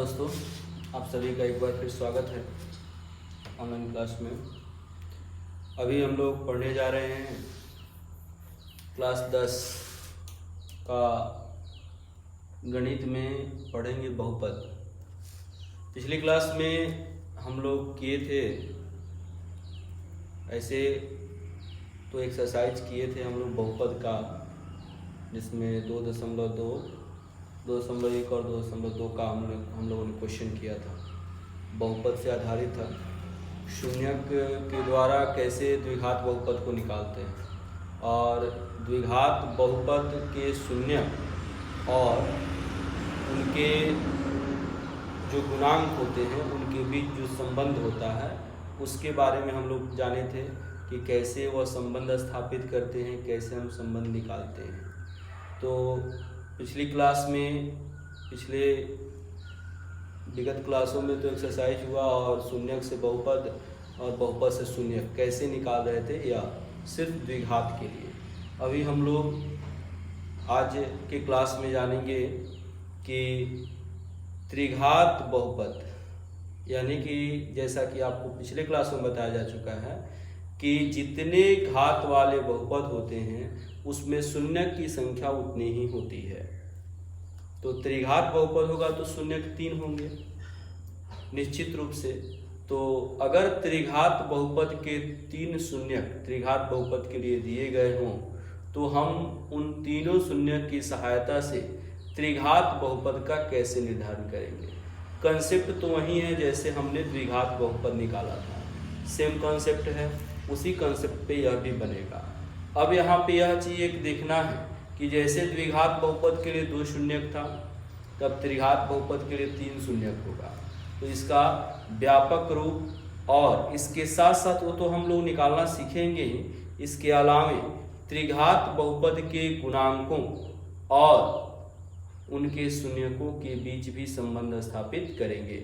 दोस्तों, आप सभी का एक बार फिर स्वागत है ऑनलाइन क्लास में। अभी हम लोग पढ़ने जा रहे हैं क्लास 10 का गणित में पढ़ेंगे बहुपद। पिछली क्लास में हम लोग किए थे ऐसे तो एक्सरसाइज किए थे हम लोग बहुपद का, जिसमें 2.2, 2.1 और 2.2 का हम लोगों ने क्वेश्चन किया था। बहुपद से आधारित था। शून्यक के द्वारा कैसे द्विघात बहुपद को निकालते हैं और द्विघात बहुपद के शून्यक और उनके जो गुणांक होते हैं उनके बीच जो संबंध होता है उसके बारे में हम लोग जाने थे कि कैसे वह संबंध स्थापित करते हैं, कैसे हम संबंध निकालते हैं। तो पिछली क्लास में, पिछले विगत क्लासों में तो एक्सरसाइज हुआ और शून्यक से बहुपद और बहुपद से शून्यक कैसे निकाल रहे थे, या सिर्फ द्विघात के लिए। अभी हम लोग आज के क्लास में जानेंगे कि त्रिघात बहुपद, यानी कि जैसा कि आपको पिछले क्लासों में बताया जा चुका है कि जितने घात वाले बहुपद होते हैं उसमें शून्यक की संख्या उतनी ही होती है। तो त्रिघात बहुपद होगा तो शून्यक 3 होंगे निश्चित रूप से। तो अगर त्रिघात बहुपद के 3 शून्यक त्रिघात बहुपद के लिए दिए गए हों तो हम उन तीनों शून्यक की सहायता से त्रिघात बहुपद का कैसे निर्धारण करेंगे। कंसेप्ट तो वही है जैसे हमने द्विघात बहुपद निकाला था, सेम कंसेप्ट है, उसी कंसेप्ट पे यह भी बनेगा। अब यहाँ पे यह चीज़ एक देखना है कि जैसे द्विघात बहुपद के लिए 2 शून्यक था, तब त्रिघात बहुपद के लिए 3 शून्यक होगा। तो इसका व्यापक रूप और इसके साथ साथ वो तो हम लोग निकालना सीखेंगे ही, इसके अलावे त्रिघात बहुपद के गुणांकों और उनके शून्यकों के बीच भी संबंध स्थापित करेंगे।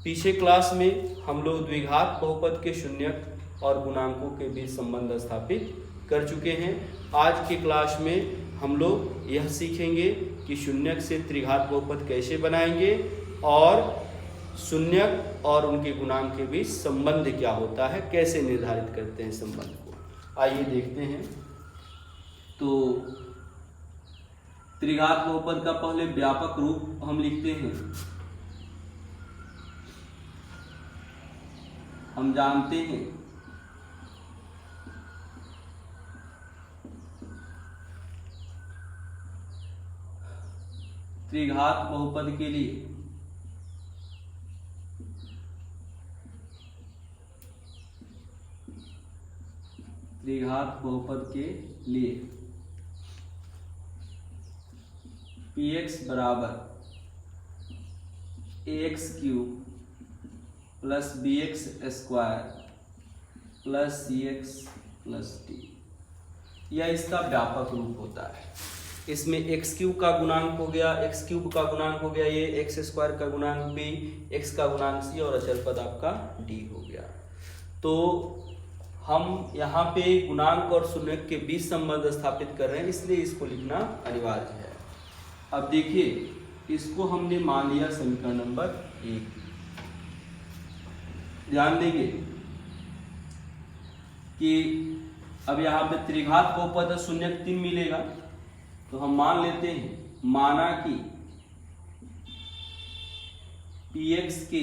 पीछे क्लास में हम लोग द्विघात बहुपद के शून्यक और गुणांकों के बीच संबंध स्थापित कर चुके हैं। आज के क्लास में हम लोग यह सीखेंगे कि शून्यक से त्रिघात बहुपद कैसे बनाएंगे और शून्यक और उनके गुणांक के बीच संबंध क्या होता है, कैसे निर्धारित करते हैं संबंध को। आइए देखते हैं। तो त्रिघात बहुपद का पहले व्यापक रूप हम लिखते हैं। हम जानते हैं त्रिघात बहुपद के लिए px बराबर ax³ plus bx² plus cx plus d, यह इसका व्यापक रूप होता है। इसमें x³ का गुणांक हो गया, x³ का गुणांक हो गया ये, x² का गुणांक b, x का गुणांक c और अचर पद आपका d हो गया। तो हम यहाँ पे गुणांक और शून्यक के बीच संबंध स्थापित कर रहे हैं, इसलिए इसको लिखना अनिवार्य है। अब देखिए, इसको हमने मान लिया समीकरण नंबर 1। ध्यान देंगे कि अब यहाँ पे त्रिघात बहुपद शून्यक 3 मिलेगा, तो हम मान लेते हैं, माना कि px के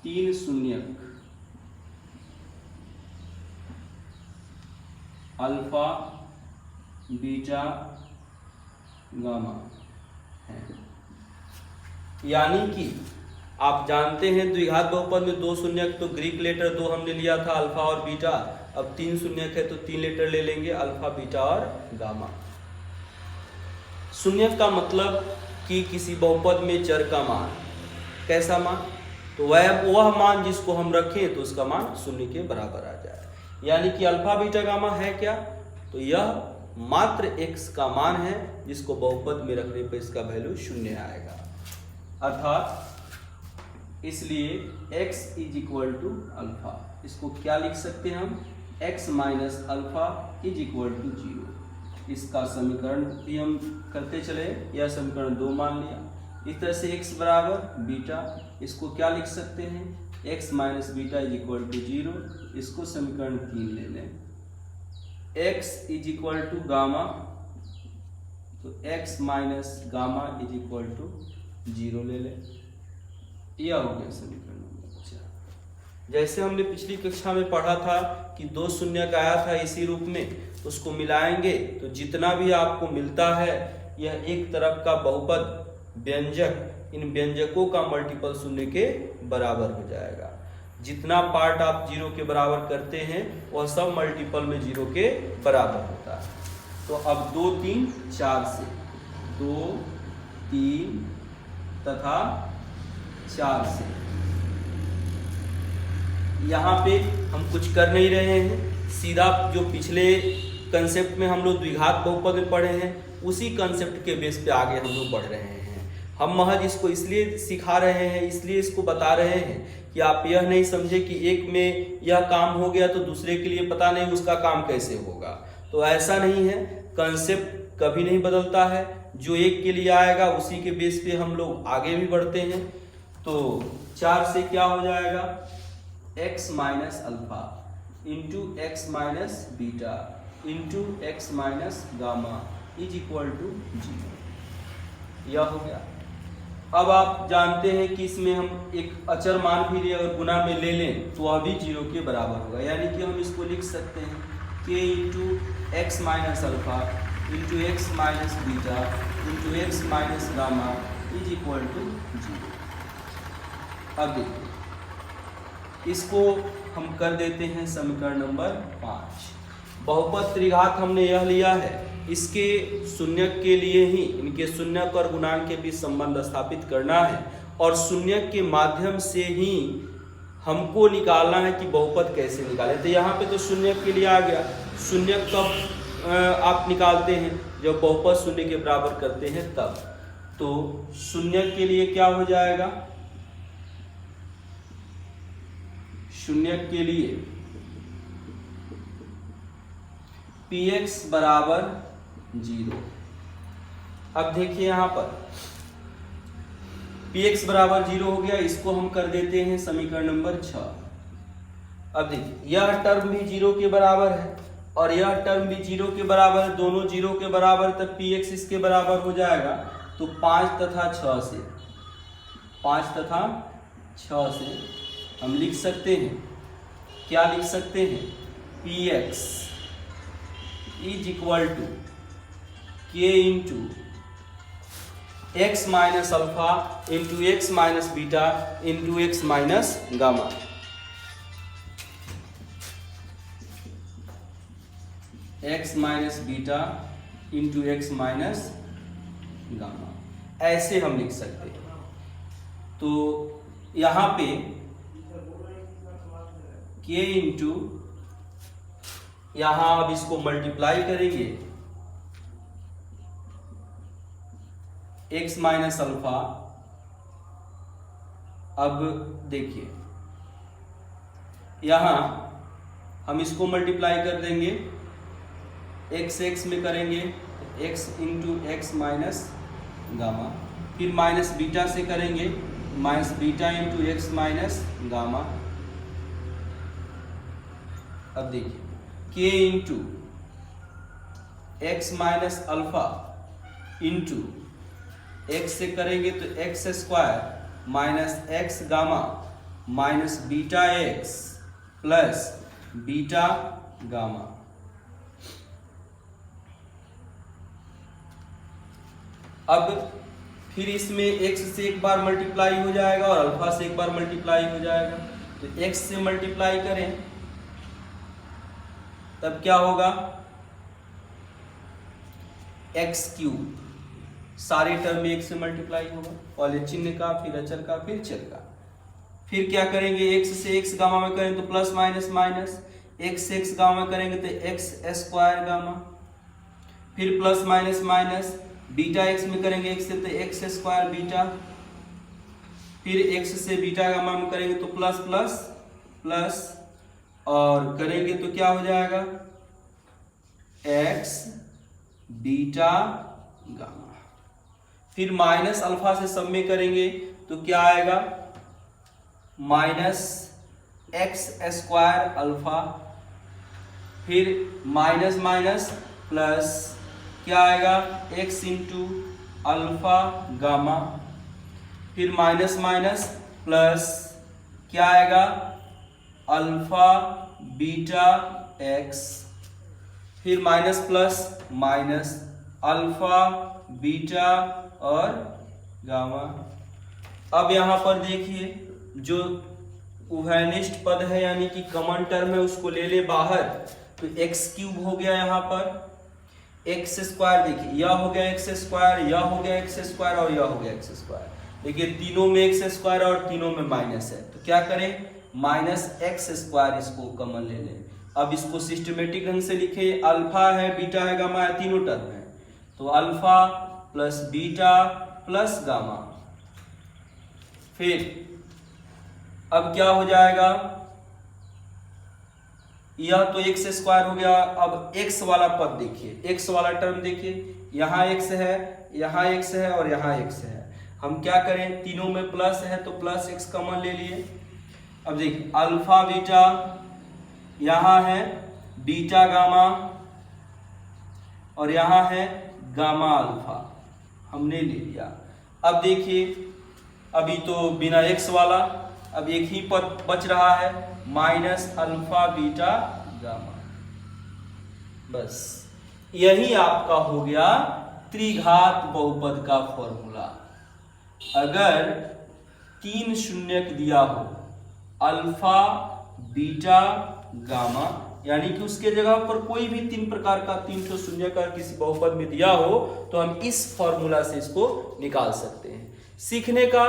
3 शून्यक अल्फा, बीटा, गामा है। यानी कि आप जानते हैं द्विघात बहुपद में 2 शून्यक, तो ग्रीक लेटर 2 हमने लिया था, अल्फा और बीटा। अब 3 शून्यक है तो 3 लेटर ले लेंगे, अल्फा, बीटा और गामा। शून्यक का मतलब कि किसी बहुपद में चर का मान, कैसा मान, तो वह मान जिसको हम रखें तो उसका मान 0 के बराबर आ जाए। यानी कि अल्फा, बीटा, गामा है क्या, तो यह मात्र x का मान है जिसको बहुपद में रखने पर इसका वैल्यू 0 आएगा। अर्थात इसलिए x = अल्फा, इसको क्या लिख सकते हैं हम, x - अल्फा = 0। इसका समीकरण भी हम करते चले, यह समीकरण 2 मान लिया। इस तरह से x बराबर बीटा, इसको क्या लिख सकते हैं, x minus beta is equal to 0, इसको समीकरण 3 ले लें। x is equal to gamma, तो x minus gamma is equal to 0 ले लें। यह हो गया समीकरण नंबर 4। जैसे हमने पिछली कक्षा में पढ़ा था कि 2 शून्यक आया था इसी रूप में, उसको मिलाएंगे तो जितना भी आपको मिलता है यह एक तरफ का बहुपद व्यंजक, इन व्यंजकों का मल्टीपल शून्य के बराबर हो जाएगा। जितना पार्ट आप 0 के बराबर करते हैं वह सब मल्टीपल में 0 के बराबर होता है। तो अब 2, 3, 4 से 2, 3 तथा 4 से यहाँ पे हम कुछ कर नहीं रहे हैं, सीधा जो पिछले कंसेप्ट में हम लोग द्विघात बहुपद में पढ़े हैं उसी कंसेप्ट के बेस पे आगे हम लोग बढ़ रहे हैं। हम महज इसको इसलिए सिखा रहे हैं, इसलिए इसको बता रहे हैं कि आप यह नहीं समझे कि एक में यह काम हो गया तो दूसरे के लिए पता नहीं उसका काम कैसे होगा। तो ऐसा नहीं है, कंसेप्ट कभी नहीं बदलता है, जो एक के लिए आएगा उसी के बेस पे हम लोग आगे भी बढ़ते हैं। तो 4 से क्या हो जाएगा, x minus alpha into x minus beta into x minus gamma is equal to 0। यह हो गया। अब आप जानते हैं कि इसमें हम एक अचर मान भी ले और गुना में ले लें तो वह भी 0 के बराबर होगा, यानी कि हम इसको लिख सकते हैं k into x minus alpha into x minus beta into x minus gamma is equal to 0। अब देखिए इसको हम कर देते हैं समीकरण नंबर 5। बहुपद त्रिघात हमने यह लिया है, इसके शून्यक के लिए ही इनके शून्यक और गुणांक के बीच संबंध स्थापित करना है और शून्यक के माध्यम से ही हमको निकालना है कि बहुपद कैसे निकालें। तो यहाँ पे तो शून्यक के लिए आ गया, शून्यक कब आप निकालते हैं, जब बहुपद शून्य के बराबर करते हैं तब। तो शून्यक के लिए क्या हो जाएगा, शून्यक के लिए px बराबर 0। अब देखिए यहाँ पर px बराबर 0 हो गया, इसको हम कर देते हैं समीकरण नंबर 6। अब देखिए यह टर्म भी 0 के बराबर है और यह टर्म भी 0 के बराबर है, दोनों 0 के बराबर, तब px इसके बराबर हो जाएगा। तो 5 तथा 6 से 5 तथा 6 से हम लिख सकते हैं, क्या लिख सकते हैं, px is equal to k into x minus alpha into x minus beta into x minus gamma. X minus beta into x minus gamma, ऐसे हम लिख सकते हैं। तो यहाँ पे k इंटू, यहाँ अब इसको मल्टीप्लाई करेंगे x माइनस अल्फा। अब देखिए यहाँ हम इसको मल्टीप्लाई कर देंगे, x में करेंगे x into x minus gamma, फिर माइनस बीटा से करेंगे minus beta into x minus gamma. अब देखिए k into x minus alpha into x से करेंगे तो x square minus x gamma minus beta x plus beta gamma. अब फिर इसमें x से एक बार मल्टीप्लाई हो जाएगा और अल्फा से एक बार मल्टीप्लाई हो जाएगा। तो x से मल्टीप्लाई करें तब क्या होगा, x क्यूब, सारे टर्म में x से मल्टीप्लाई होगा, पहले चिन्ह का फिर अचर का फिर चर का। फिर क्या करेंगे, x से x गामा में करेंगे तो प्लस माइनस माइनस, x से x गामा में करेंगे तो x स्क्वायर गामा, फिर plus minus minus, beta x में करेंगे x से तो x स्क्वायर बीटा, फिर x से बीटा गामा में करेंगे तो प्लस प्लस प्लस, और करेंगे तो क्या हो जाएगा x बीटा गामा। फिर माइनस अल्फा से सब में करेंगे तो क्या आएगा, माइनस एक्स स्क्वायर अल्फा। फिर माइनस माइनस प्लस क्या आएगा, एक्स इंटू अल्फा गामा। फिर माइनस माइनस प्लस क्या आएगा, अल्फा बीटा एक्स। फिर minus plus minus alpha beta और गामा। अब यहां पर देखिए जो उभयनिष्ठ पद है यानी कि कॉमन टर्म है उसको ले ले बाहर, तो एक्स क्यूब हो गया यहाँ पर, एक्स स्क्वायर देखिए यह हो गया एक्स स्क्वायर, यह हो गया एक्स स्क्वायर और यह हो गया एक्स स्क्वायर। देखिए तीनों में एक्स स्क्वायर और तीनों में माइनस है, तो क्या करें, माइनस एक्स स्क्वायर इसको कॉमन ले लें। अब इसको सिस्टमेटिक ढंग से लिखे, अल्फा है बीटा है गामा है, तीनों टर्म है, तो alpha plus beta plus gamma. फिर अब क्या हो जाएगा, यह तो एक्स स्क्वायर हो गया। अब एक्स वाला पद देखिए, एक्स वाला टर्म देखिए, यहाँ एक्स है, यहाँ एक्स है और यहाँ एक्स है। हम क्या करें, तीनों में प्लस है तो प्लस एक्स कॉमन ले लिए। अब देखिए अल्फा बीटा, यहाँ है बीटा गामा और यहाँ है गामा अल्फा, हमने ले लिया। अब देखिए अभी तो बिना एक्स वाला, अब एक ही पद बच रहा है, माइनस अल्फा बीटा गामा। बस यही आपका हो गया त्रिघात बहुपद का फॉर्मूला। अगर 3 शून्यक दिया हो, अल्फा बीटा गामा, यानी कि उसके जगह पर कोई भी 3 प्रकार का 3 शून्य का किसी बहुपद में दिया हो, तो हम इस फॉर्मूला से इसको निकाल सकते हैं। सीखने का,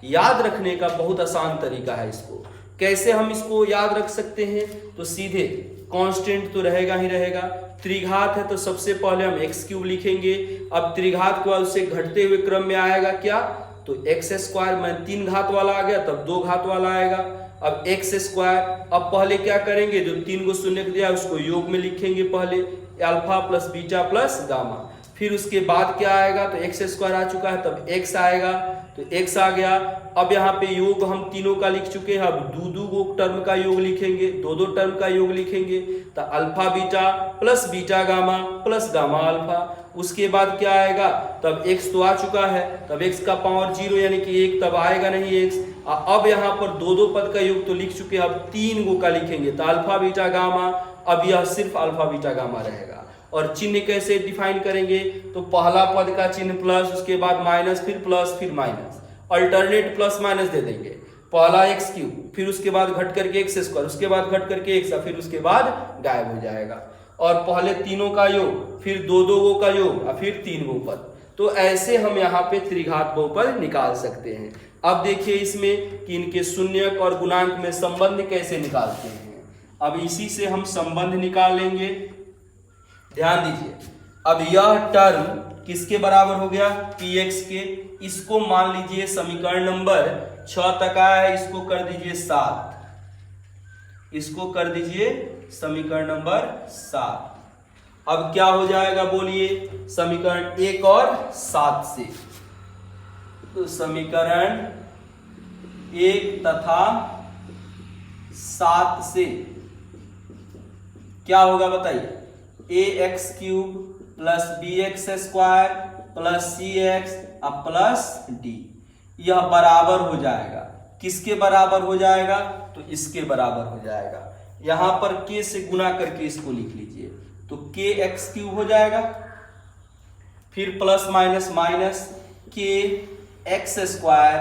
याद रखने का बहुत आसान तरीका है। इसको कैसे हम इसको याद रख सकते हैं, तो सीधे कांस्टेंट तो रहेगा ही रहेगा, त्रिघात है तो सबसे पहले हम एक्स क्यूब लिखेंगे। अब त्रिघात के बाद उससे घटते हुए क्रम में आएगा क्या, तो एक्स स्क्वायर में 3 घात वाला आ गया, तब 2 घात वाला आएगा। अब एक्स स्क्वायर, अब पहले क्या करेंगे, जो 3 को शून्य दिया उसको योग में लिखेंगे, पहले alpha plus beta plus gamma. फिर उसके बाद क्या आएगा, तो एक्स स्क्वायर आ चुका है, तब एक्स आएगा, तो एक्स आ गया। अब यहाँ पे योग हम तीनों का लिख चुके हैं, अब दो टर्म का योग लिखेंगे, दो टर्म का योग लिखेंगे, तो alpha beta plus beta gamma plus gamma alpha. उसके बाद क्या आएगा, तब x तो आ चुका है, तब x का पावर 0 यानी कि 1, तब आएगा नहीं x। अब यहाँ पर दो पद का योग तो लिख चुके हैं, अब 3 गो का लिखेंगे, तो अल्फा बीटा गामा। अब यह सिर्फ अल्फा बीटा गामा रहेगा। और चिन्ह कैसे डिफाइन करेंगे, तो पहला पद का चिन्ह प्लस, उसके बाद माइनस, फिर प्लस फिर माइनस, अल्टरनेट प्लस माइनस दे देंगे। पहला एक्स क्यूब, फिर उसके बाद घट करके एक्स स्क्वायर, उसके बाद घट करके एक्स, फिर उसके बाद गायब हो जाएगा। और पहले तीनों का योग, फिर दो गो का योग और फिर 3 गो पद। तो ऐसे हम यहाँ पे त्रिघात बहुपद निकाल सकते हैं। अब देखिए इसमें कि इनके शून्यक और गुणांक में संबंध कैसे निकालते हैं। अब इसी से हम संबंध निकाल लेंगे। ध्यान दीजिए, अब यह टर्म किसके बराबर हो गया, px के। इसको मान लीजिए समीकरण नंबर 6 तक आया है, इसको कर दीजिए 7, इसको कर दीजिए समीकरण नंबर 7। अब क्या हो जाएगा बोलिए, समीकरण 1 और 7 से, तो समीकरण 1 तथा 7 से क्या होगा बताइए, ax cube plus bx square plus cx plus d, यह बराबर हो जाएगा, किसके बराबर हो जाएगा, तो इसके बराबर हो जाएगा। यहां पर k से गुना करके इसको लिख लीजिए, तो kx क्यूब हो जाएगा, फिर plus minus minus kx square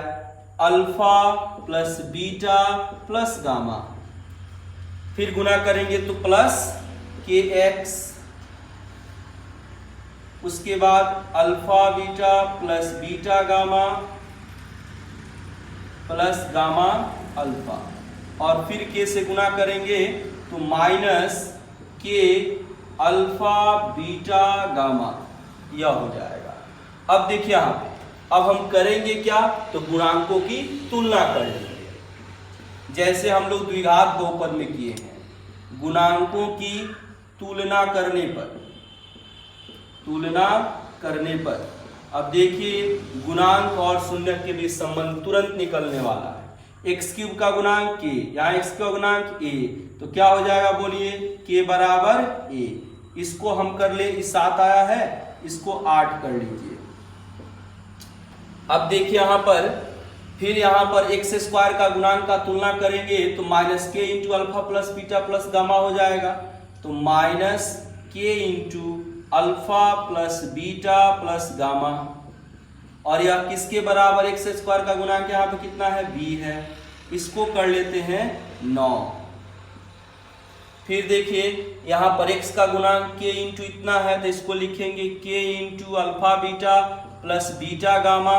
alpha plus beta plus gamma, फिर गुना करेंगे तो प्लस kx, उसके बाद alpha beta plus beta gamma plus gamma alpha, और फिर के से गुना करेंगे तो माइनस के अल्फा बीटा गामा, यह हो जाएगा। अब देखिए यहाँ पे, अब हम करेंगे क्या, तो गुणांकों की तुलना कर लेंगे, जैसे हम लोग द्विघात बहुपद में किए हैं। गुणांकों की तुलना करने पर तुलना करने पर अब देखिए गुणांक और शून्य के बीच संबंध तुरंत निकलने वाला है। एक्स क्यूब का गुणांक के, यहाँ एक्स का गुणांक ए, तो क्या हो जाएगा बोलिए, के बराबर ए। इसको हम कर ले, इस 7 आया है, इसको 8 कर लीजिए। अब देखिए यहाँ पर फिर यहाँ पर एक्स स्क्वायर का गुणांक का तुलना करेंगे तो माइनस के into alpha plus beta plus gamma हो जाएगा। तो माइनस के into alpha plus beta plus gamma, और यह किसके बराबर, एक्स स्क्वायर का गुणांक यहाँ पे कितना है, बी है। इसको कर लेते हैं 9। फिर देखिए यहाँ पर x का गुणांक के इंटू इतना है तो इसको लिखेंगे K into alpha beta plus beta gamma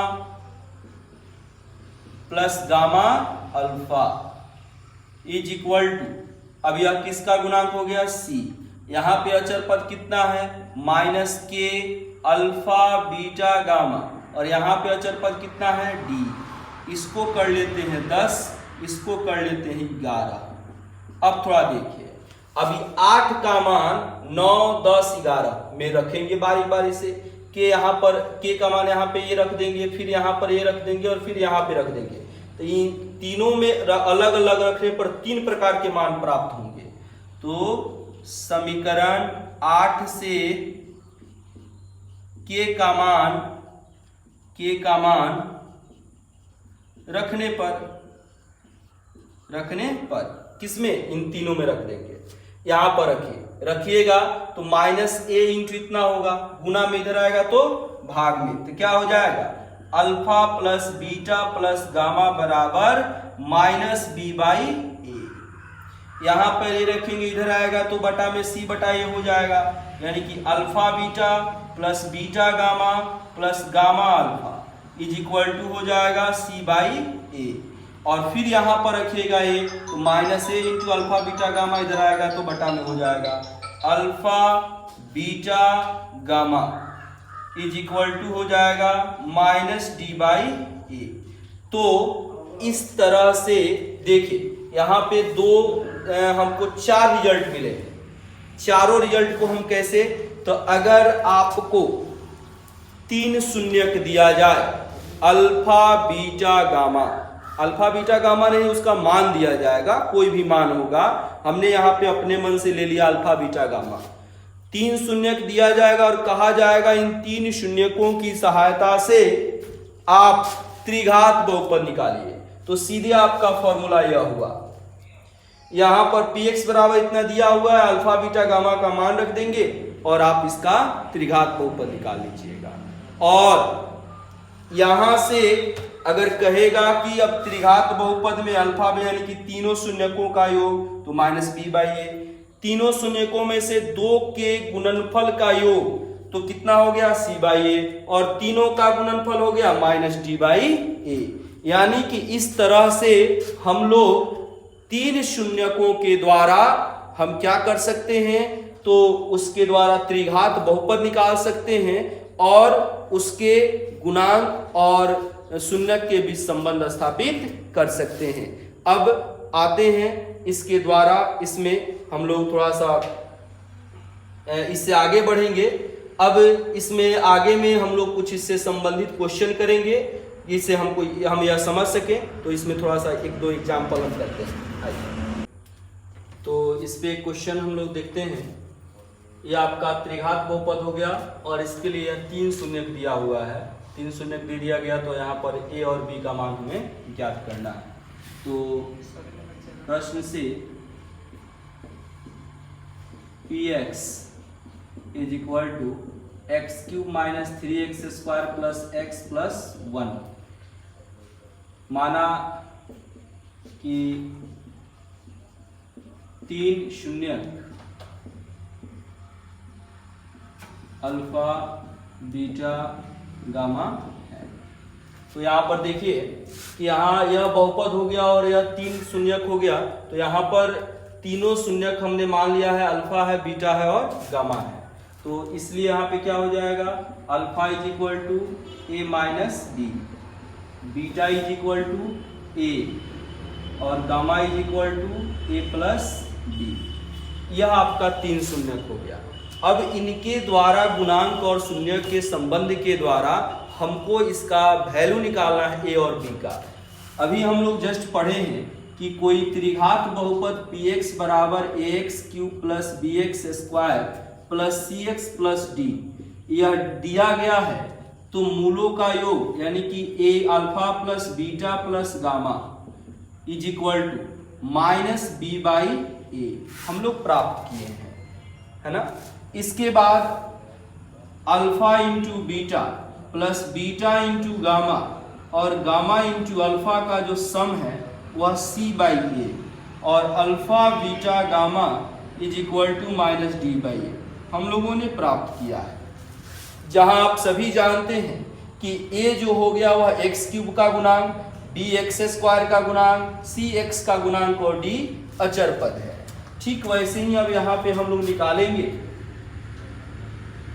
plus gamma alpha is equal to, अब यह किसका गुणांक हो गया, c। यहाँ पे अचर पद कितना है, माइनस के अल्फा बीटा गामा, और यहाँ पे अचर पद कितना है, d। इसको कर लेते हैं 10, इसको कर लेते हैं 11। अब थोड़ा देखिए, अभी 8 का मान 9, 10, 11 में रखेंगे बारी बारी से। के यहाँ पर, के का मान यहाँ पे ये रख देंगे, फिर यहाँ पर ये रख देंगे और फिर यहाँ पे रख देंगे। तो इन तीनों में अलग अलग रखने पर 3 प्रकार के मान प्राप्त होंगे। तो समीकरण 8 से के का मान रखने पर किसमें, इन तीनों में रख देंगे। यहां पर रखिएगा तो माइनस ए इंटू इतना होगा, गुना में इधर आएगा तो भाग में, तो क्या हो जाएगा, alpha plus beta plus gamma बराबर माइनस बी बाई ए। यहां पर ये रखेंगे, इधर आएगा तो बटा में सी बटा ए हो जाएगा, यानी कि alpha beta plus beta gamma plus gamma alpha is equal to हो जाएगा सी बाई ए। और फिर यहाँ पर रखिएगा ए, तो minus a into alpha beta gamma, इधर आएगा तो बटा में हो जाएगा alpha beta gamma is equal to हो जाएगा माइनस डी बाई ए। तो इस तरह से देखिए यहाँ पे हमको 4 रिजल्ट मिले। चारों रिजल्ट को हम कैसे, तो अगर आपको 3 शून्यक दिया जाए, अल्फा बीटा गामा नहीं, उसका मान दिया जाएगा, कोई भी मान होगा, हमने यहाँ पे अपने मन से ले लिया अल्फा बीटा गामा। 3 शून्यक दिया जाएगा और कहा जाएगा इन 3 शून्यकों की सहायता से आप त्रिघात बहुपद निकालिए। तो सीधे आपका फॉर्मूला यह हुआ, यहाँ पर px बराबर इतना दिया हुआ है, अल्फा बीटा गामा का मान रख देंगे और आप इसका त्रिघात बहुपद निकाल लीजिएगा। और यहां से अगर कहेगा कि अब त्रिघात बहुपद में अल्फा में यानी कि तीनों शून्यकों का योग, तो माइनस बी बाई ए। तीनों शून्यकों में से 2 के गुणनफल का योग तो कितना हो गया, सी बाई ए, और तीनों का गुणनफल हो गया माइनस डी बाई ए। यानी कि इस तरह से हम लोग 3 शून्यकों के द्वारा हम क्या कर सकते हैं, तो उसके द्वारा त्रिघात बहुपद निकाल सकते हैं और उसके गुणांक और शून्यक के बीच संबंध स्थापित कर सकते हैं। अब आते हैं इसके द्वारा, इसमें हम लोग थोड़ा सा इससे आगे बढ़ेंगे। अब इसमें आगे में हम लोग कुछ इससे संबंधित क्वेश्चन करेंगे, जिससे हम यह समझ सकें। तो इसमें थोड़ा सा 1-2 एग्जाम्पल हम करते हैं। तो इस पे क्वेश्चन हम लोग देखते हैं। यह आपका त्रिघात बहुपद हो गया और इसके लिए 3 शून्यक दिया हुआ है। 3 शून्यक दे दिया गया तो यहाँ पर ए और बी का मान हमें ज्ञात करना है। तो प्रश्न से px is equal to x cube minus 3x square plus x plus 1, माना कि 3 शून्यक अल्फा बीटा गामा है। तो यहाँ पर देखिए कि यहाँ यह बहुपद हो गया और यह 3 शून्यक हो गया। तो यहाँ पर तीनों शून्यक हमने मान लिया है, अल्फा है, बीटा है और गामा है। तो इसलिए यहाँ पे क्या हो जाएगा, alpha is equal to A minus B, beta is equal to A और gamma is equal to A plus B. यह आपका 3 शून्यक हो गया। अब इनके द्वारा गुणांक और शून्य के संबंध के द्वारा हमको इसका वैल्यू निकालना है ए और बी का। अभी हम लोग जस्ट पढ़े हैं कि कोई त्रिघात बहुपद px बराबर ax cube plus bx square plus cx plus d यह दिया गया है, तो मूलों का योग यानी कि a alpha plus beta plus gamma is equal to minus B by A हम लोग प्राप्त किए हैं, है ना। इसके बाद alpha into beta plus beta into gamma और गामा इंटू अल्फा का जो सम है वह c बाई ए और alpha beta gamma is equal to minus D by A हम लोगों ने प्राप्त किया है। जहां आप सभी जानते हैं कि a जो हो गया वह x क्यूब का गुणांक, b x स्क्वायर का गुणांक, c x का गुणांक और d अचर पद है। ठीक वैसे ही अब यहाँ पे हम लोग निकालेंगे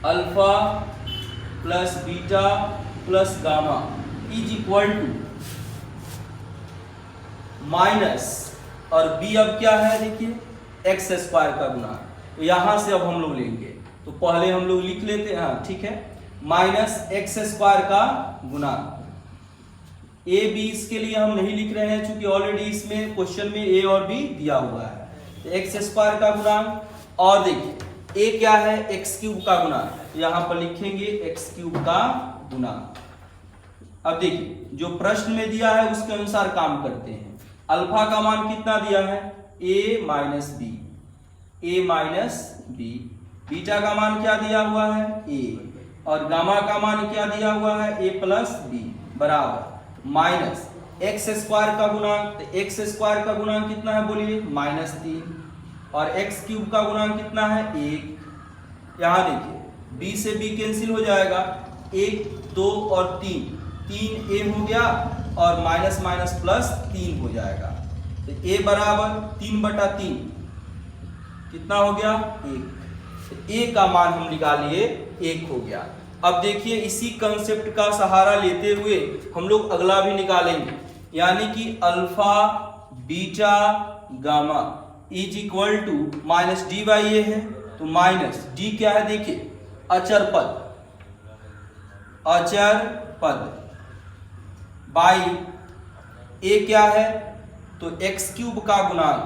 alpha plus beta plus gamma is equal to minus और b अब क्या है देखिए x स्क्वायर का गुणांक, तो यहां से अब हम लोग लेंगे, तो पहले हम लोग लिख लेते हैं, हाँ ठीक है, माइनस एक्स स्क्वायर का गुणांक। ए बी इसके लिए हम नहीं लिख रहे हैं क्योंकि ऑलरेडी इसमें क्वेश्चन में ए और बी दिया हुआ है, तो एक्स स्क्वायर का गुणांक और देखिए ए क्या है एक्स क्यूब का गुणांक, यहां पर लिखेंगे एक्स क्यूब का गुणांक। अब देखिए जो प्रश्न में दिया है उसके अनुसार काम करते हैं। अल्फा का मान कितना दिया है a minus b, a minus B, beta का मान क्या दिया हुआ है a और गामा का मान क्या दिया हुआ है a प्लस बी बराबर माइनस एक्स स्क्वायर का गुणांक, तो एक्स स्क्वायर का गुणांक कितना है बोलिए माइनस 3 और एक्स क्यूब का गुणांक कितना है 1। यहाँ देखिए b से b कैंसिल हो जाएगा, 1 2 और 3 a हो गया और माइनस माइनस प्लस 3 हो जाएगा, तो a बराबर 3/3 कितना हो गया 1, तो a का मान हम निकालिए 1 हो गया। अब देखिए इसी कंसेप्ट का सहारा लेते हुए हम लोग अगला भी निकालेंगे, यानी कि alpha beta gamma is equal to minus D by A है, तो माइनस डी क्या है देखिए अचर पद, अचर पद बाई ए क्या है तो एक्स क्यूब का गुणांक,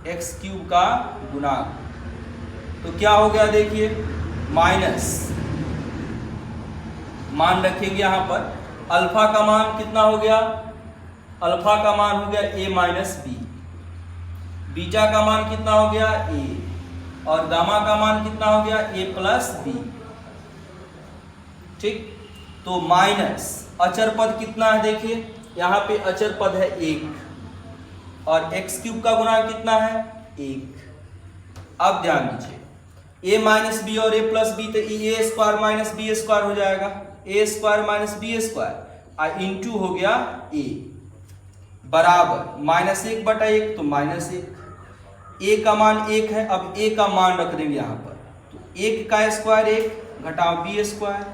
एक्स क्यूब का गुणांक, तो क्या हो गया देखिए माइनस मान रखेंगे यहां पर, अल्फा का मान कितना हो गया, अल्फा का मान हो गया a माइनस बी, बीटा का मान कितना हो गया a और गामा का मान कितना हो गया a प्लस बी। ठीक, तो माइनस अचर पद कितना है देखिए यहाँ पे अचर पद है 1 और एक्स क्यूब का गुणांक कितना है 1। अब ध्यान दीजिए a माइनस बी और a प्लस बी, तो A square minus B square हो जाएगा, A square minus B square into हो गया a बराबर माइनस 1/1 तो माइनस 1, a का मान 1 है, अब a का मान रख देंगे यहाँ पर, तो 1 का स्क्वायर 1 घटाओ बी स्क्वायर,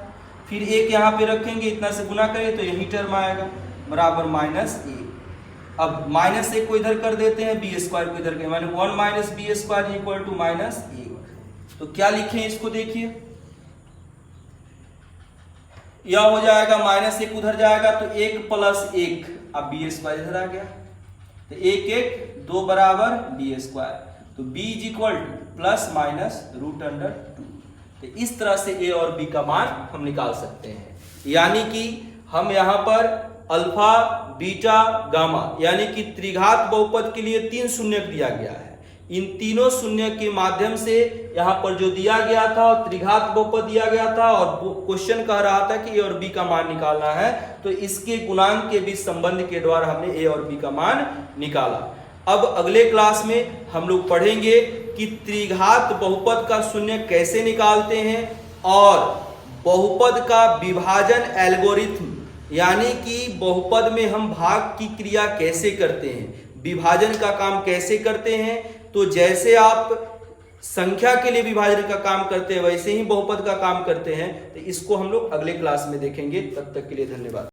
फिर 1 यहाँ पे रखेंगे, इतना से गुना करें तो यही टर्म आएगा बराबर माइनस 1। अब माइनस 1 को इधर कर देते हैं, बी स्क्वायर को इधर, माने 1 minus B square equal to minus 1। तो क्या लिखें इसको देखिए, यह हो जाएगा माइनस 1 उधर जाएगा तो 1 प्लस 1, अब बी स्क्वायर इधर आ गया, तो 1 1 2 बराबर बी स्क्वायर, तो b is equal to plus minus √2। तो इस तरह से a और b का मान हम निकाल सकते हैं, यानी कि हम यहाँ पर अल्फा बीटा गामा यानी कि त्रिघात बहुपद के लिए 3 शून्य दिया गया है, इन तीनों शून्य के माध्यम से यहाँ पर जो दिया गया था और त्रिघात बहुपद दिया गया था और क्वेश्चन कह रहा था कि a और b का मान निकालना है, तो इसके गुणांक के बीच संबंध के द्वारा हमने a और b का मान निकाला। अब अगले क्लास में हम लोग पढ़ेंगे कि त्रिघात बहुपद का शून्य कैसे निकालते हैं और बहुपद का विभाजन एल्गोरिथम, यानी कि बहुपद में हम भाग की क्रिया कैसे करते हैं, विभाजन का काम कैसे करते हैं। तो जैसे आप संख्या के लिए विभाजन का काम करते हैं वैसे ही बहुपद का काम करते हैं, तो इसको हम लोग अगले क्लास में देखेंगे। तब तक के लिए धन्यवाद।